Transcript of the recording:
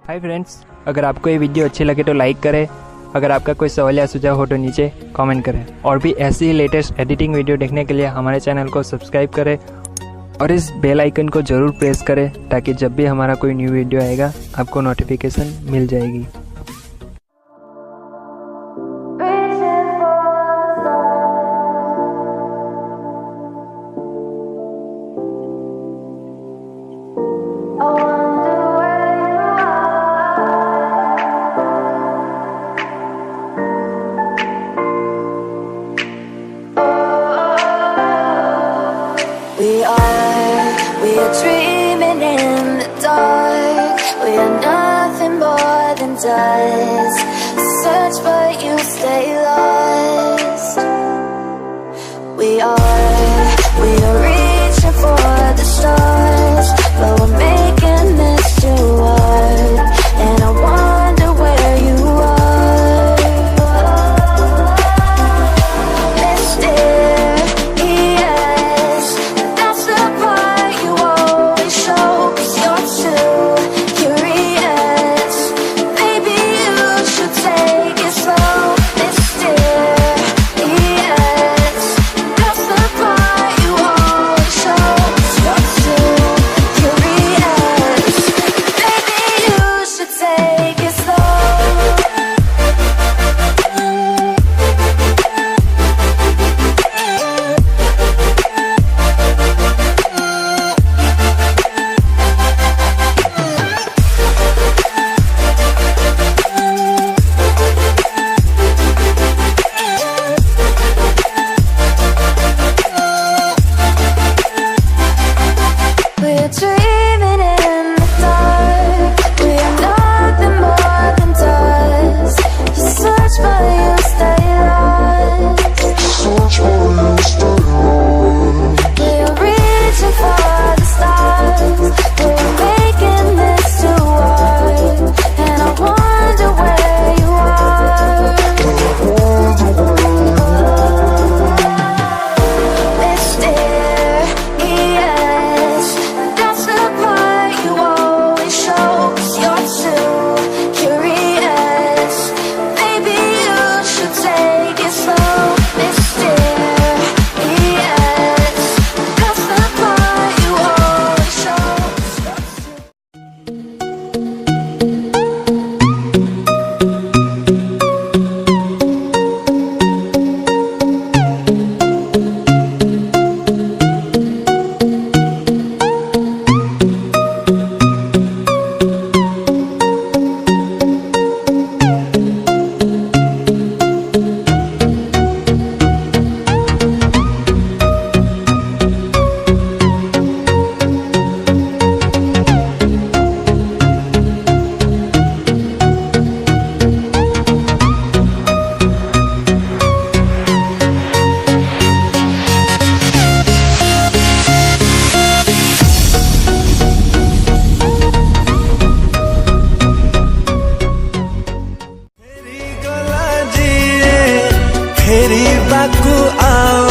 Hi friends, अगर आपको ये वीडियो अच्छी लगे तो लाइक करें। अगर आपका कोई सवाल या सुझाव हो तो नीचे कमेंट करें। और भी ऐसी ही लेटेस्ट एडिटिंग वीडियो देखने के लिए हमारे चैनल को सब्सक्राइब करें और इस बेल आइकन को ज़रूर प्रेस करें ताकि जब भी हमारा कोई न्यू वीडियो आएगा आपको नोटिफिकेशन मिल जाएगी। We are dreaming in the dark. We are nothing more than dust. Search but you stay lost. We are reaching for the stars, but we're making this too hard. And I wonder where you are. फेरि Baku आओ